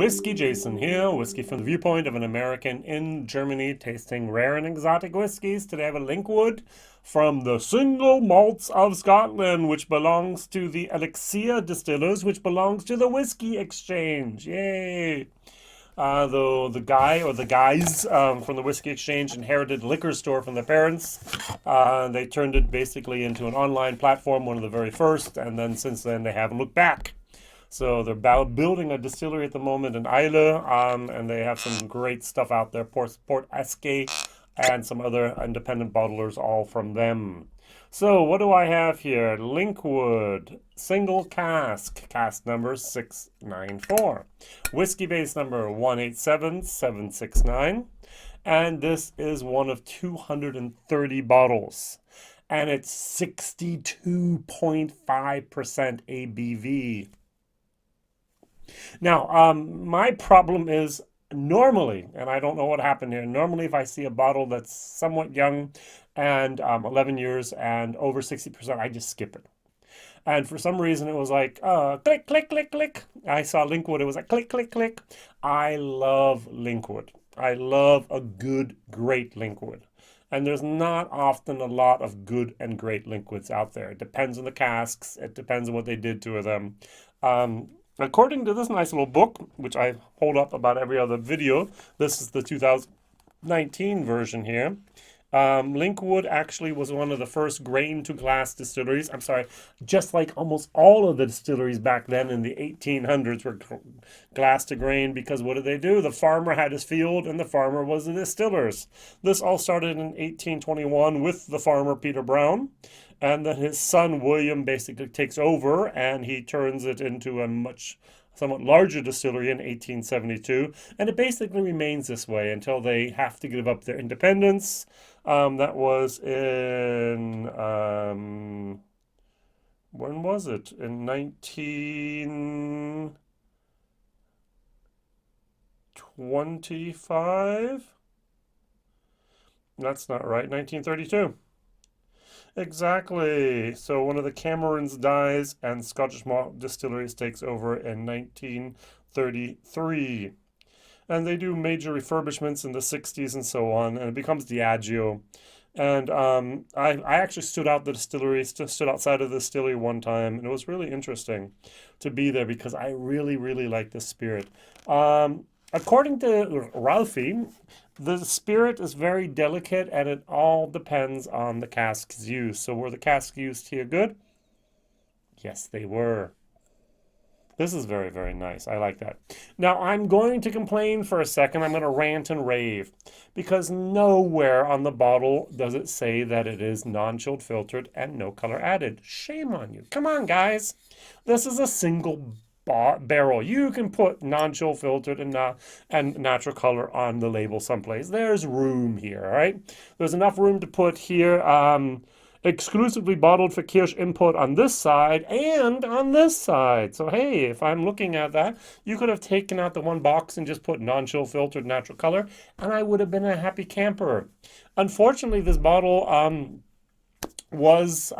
WhiskyJason here, whiskey from the viewpoint of an American in Germany tasting rare and exotic whiskeys. Today I have a Linkwood from the single malts of Scotland, which belongs to the Elixir Distillers, which belongs to the Whiskey Exchange. Yay! Though the guy or the guys from the Whiskey Exchange inherited a liquor store from their parents, they turned it basically into an online platform, one of the very first, and then since then they haven't looked back. So they're building a distillery at the moment in Islay, and they have some great stuff out there, Port Esque and some other independent bottlers, all from them. So what do I have here? Linkwood, single cask, cask number 694. Whiskybase number 187769. And this is one of 230 bottles. And it's 62.5% ABV. Now, my problem is normally, and I don't know what happened here, normally if I see a bottle that's somewhat young and 11 years and over 60%, I just skip it. And for some reason, it was like, click, click, click, click. I saw Linkwood. It was like, click, click, click. I love Linkwood. I love a good, great Linkwood. And there's not often a lot of good and great Linkwoods out there. It depends on the casks. It depends on what they did to them. According to this nice little book, which I hold up about every other video, this is the 2019 version here. Linkwood actually was one of the first grain-to-glass distilleries. I'm sorry, just like almost all of the distilleries back then in the 1800s were glass to grain, because what did they do? The farmer had his field, and the farmer was the distillers. This all started in 1821 with the farmer Peter Brown, and then his son William basically takes over, and he turns it into a somewhat larger distillery in 1872, and it basically remains this way until they have to give up their independence. That was in, when was it? In 1925? That's not right, 1932. Exactly. So one of the Camerons dies and Scottish Malt Distilleries takes over in 1933. And they do major refurbishments in the 60s and so on, and it becomes Diageo. And I actually stood outside of the distillery one time, and it was really interesting to be there because I really, really like the spirit. According to Ralphie, the spirit is very delicate, and it all depends on the casks used. So were the casks used here good? Yes, they were. This is very, very nice. I like that. Now, I'm going to complain for a second. I'm going to rant and rave, because nowhere on the bottle does it say that it is non-chilled filtered and no color added. Shame on you. Come on, guys. This is a single barrel. You can put non-chill filtered and natural color on the label someplace. There's room here, all right? There's enough room to put here exclusively bottled for Kirsch import on this side and on this side. So hey, if I'm looking at that, you could have taken out the one box and just put non-chill filtered natural color, and I would have been a happy camper. Unfortunately, this bottle was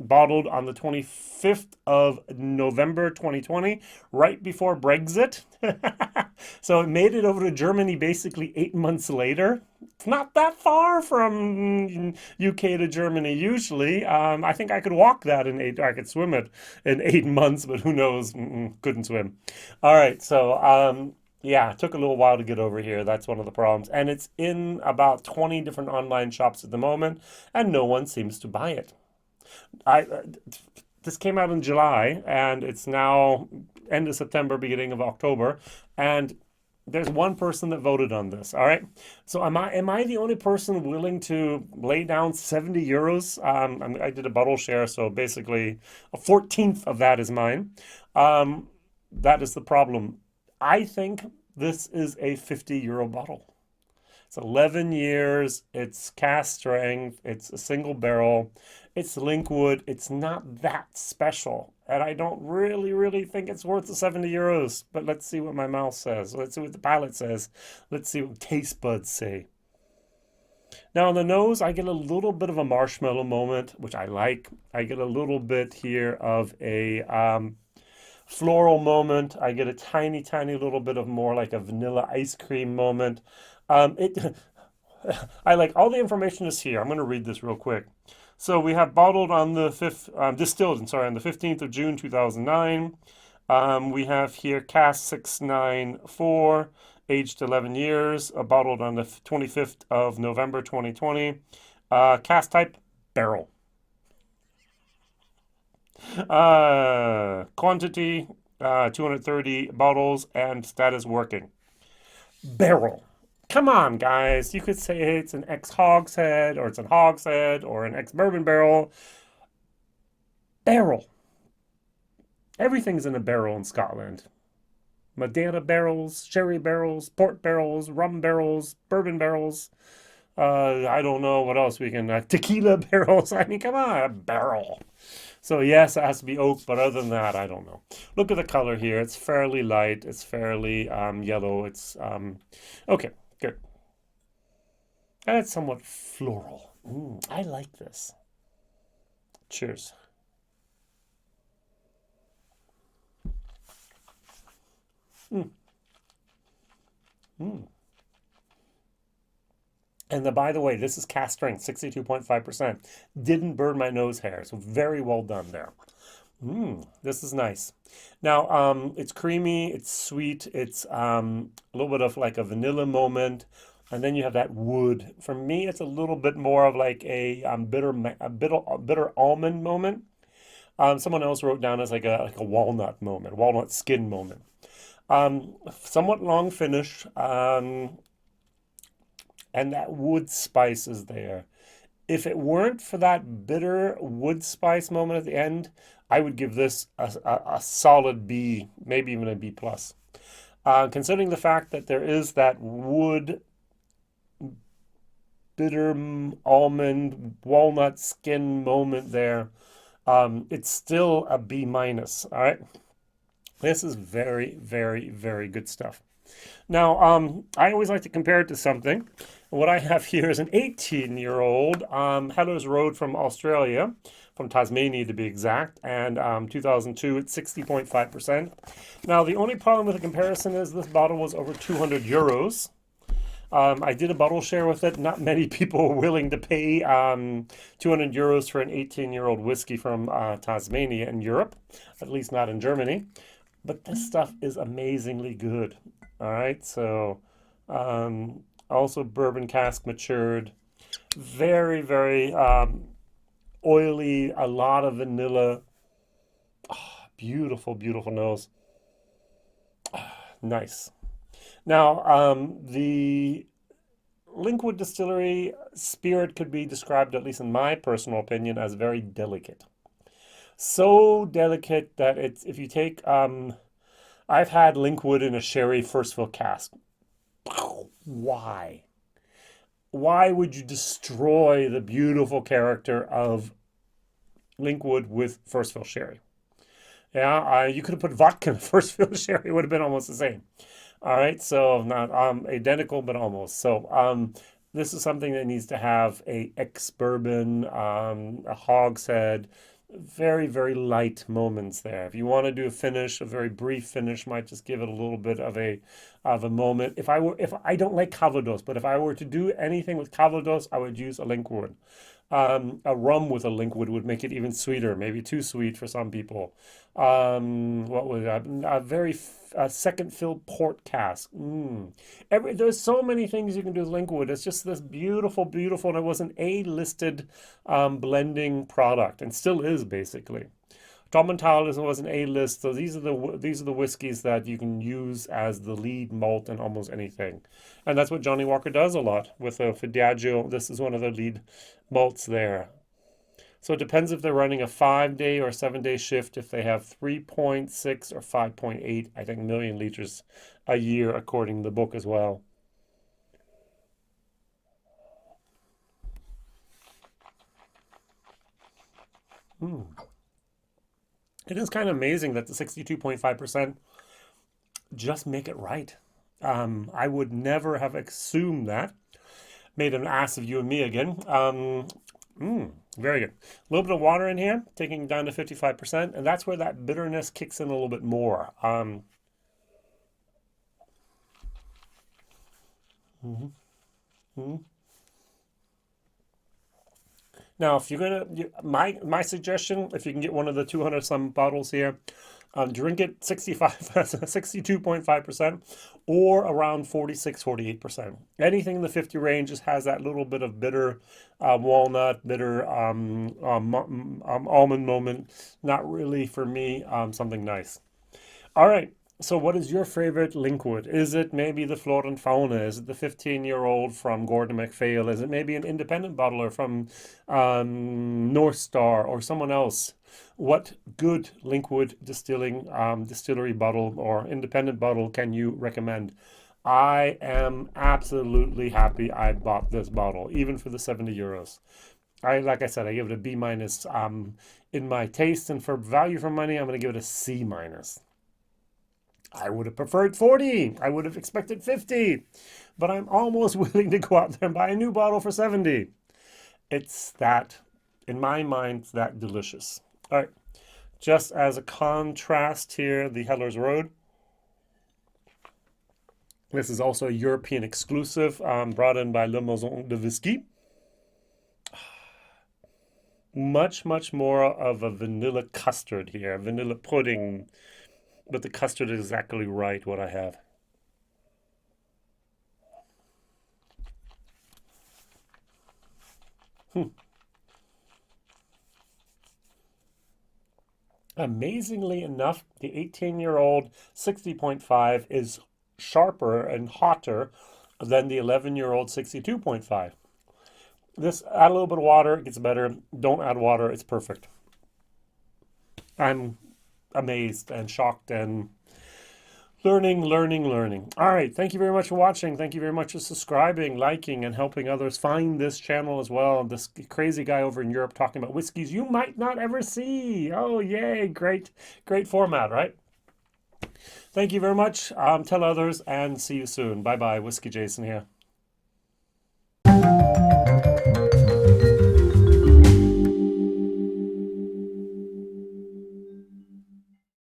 bottled on the 25th of November 2020, right before Brexit. So it made it over to Germany basically 8 months later. It's not that far from UK to Germany usually. I think I could walk that I could swim it in 8 months, but who knows, couldn't swim. All right, so yeah, it took a little while to get over here. That's one of the problems. And it's in about 20 different online shops at the moment, and no one seems to buy it. This came out in July, and it's now end of September, beginning of October, and there's one person that voted on this. All right, so am I the only person willing to lay down 70 euros? I did a bottle share, so basically a 14th of that is mine. That is the problem. I think this is a 50 euro bottle. It's 11 years, it's cask strength, it's a single barrel, it's Linkwood, it's not that special. And I don't really think it's worth the 70 euros. But let's see what my mouth says. Let's see what the palate says. Let's see what taste buds say. Now on the nose, I get a little bit of a marshmallow moment, which I like. I get a little bit here of a floral moment. I get a tiny, tiny little bit of more like a vanilla ice cream moment. It I like all the information is here. I'm going to read this real quick. So we have bottled on the distilled, I'm sorry, on the 15th of June 2009. We have here cask 694, aged 11 years, bottled on the 25th of November 2020. Casktype Barrel. Quantity 230 bottles and status working. Barrel. Come on, guys. You could say it's an ex hogshead or it's a hogshead or an ex bourbon barrel. Barrel. Everything's in a barrel in Scotland. Madeira barrels, sherry barrels, port barrels, rum barrels, bourbon barrels. I don't know what else we can. Tequila barrels. I mean, come on, a barrel. So yes, it has to be oak, but other than that, I don't know. Look at the color here. It's fairly light. It's fairly yellow. It's okay, good. And it's somewhat floral. I like this. Cheers. Mm, mm. And by the way, this is cask strength, 62.5%. Didn't burn my nose hair, so very well done there. This is nice. Now, it's creamy, it's sweet, it's a little bit of like a vanilla moment, and then you have that wood. For me, it's a little bit more of like a bitter almond moment. Someone else wrote down as like a walnut moment, walnut skin moment. Somewhat long finish, and that wood spice is there. If it weren't for that bitter wood spice moment at the end, I would give this a solid B, maybe even a B plus. Considering the fact that there is that wood, bitter almond, walnut skin moment there, it's still a B minus. All right. This is very, very, very good stuff. Now, I always like to compare it to something. What I have here is an 18-year-old Heller's Road from Australia, from Tasmania to be exact, and 2002 at 60.5%. Now, the only problem with the comparison is this bottle was over 200 euros. I did a bottle share with it. Not many people were willing to pay 200 euros for an 18-year-old whiskey from Tasmania in Europe, at least not in Germany. But this stuff is amazingly good. All right, so also bourbon cask matured, very, very oily, a lot of vanilla. Beautiful, beautiful nose. Nice. Now, the Linkwood Distillery spirit could be described, at least in my personal opinion, as very delicate. So delicate that it's, if you take, I've had Linkwood in a sherry first fill cask. Why? Why would you destroy the beautiful character of Linkwood with first fill sherry? Yeah, you could have put vodka in first fill sherry. It would have been almost the same. All right, so not identical, but almost. So this is something that needs to have a ex-bourbon, a hogshead, very, very light moments there. If you want to do a finish, a very brief finish might just give it a little bit of a moment. If I don't like Calvados, but if I were to do anything with Calvados, I would use a Linkwood. A rum with a Linkwood would make it even sweeter, maybe too sweet for some people. What was that? A very second fill port cask. There's so many things you can do with Linkwood. It's just this beautiful, beautiful, and it was an A-listed blending product, and still is basically. Dommental was an A-list, so these are the whiskeys that you can use as the lead malt in almost anything, and that's what Johnny Walker does a lot with a Diageo. This is one of the lead malts there. So it depends if they're running a 5-day or 7-day shift. If they have 3.6 or 5.8, I think, million liters a year, according to the book as well. Mm. It is kind of amazing that the 62.5% just make it right. I would never have assumed that. Made an ass of you and me again. Very good. A little bit of water in here, taking it down to 55%, and that's where that bitterness kicks in a little bit more. Mhm, mhm. Now, if you're gonna, my suggestion, if you can get one of the 200 some bottles here, drink it 65, 62.5%, or around 46, 48%. Anything in the 50 range just has that little bit of bitter walnut, bitter almond moment. Not really for me, something nice. All right. So, what is your favorite Linkwood? Is it maybe the Flora and Fauna? Is it the 15-year-old from Gordon MacPhail? Is it maybe an independent bottler from North Star or someone else? What good Linkwood distilling distillery bottle or independent bottle can you recommend? I am absolutely happy I bought this bottle, even for the 70 euros. Like I said, I give it a B minus. In my taste and for value for money, I'm going to give it a C minus. I would have preferred 40. I would have expected 50. But I'm almost willing to go out there and buy a new bottle for 70. It's that, in my mind, it's that delicious. All right. Just as a contrast here, the Heller's Road. This is also a European exclusive, brought in by Le Maison de Whisky. Much, much more of a vanilla custard here, vanilla pudding. But the custard is exactly right, what I have. Hmm. Amazingly enough, the 18-year-old 60.5 is sharper and hotter than the 11-year-old 62.5. This, add a little bit of water, it gets better. Don't add water, it's perfect. I'm amazed and shocked and learning, learning, learning. All right. Thank you very much for watching. Thank you very much for subscribing, liking, and helping others find this channel as well. This crazy guy over in Europe talking about whiskeys you might not ever see. Oh, yay. Great, great format, right? Thank you very much. Tell others and see you soon. Bye bye. Whiskey Jason here.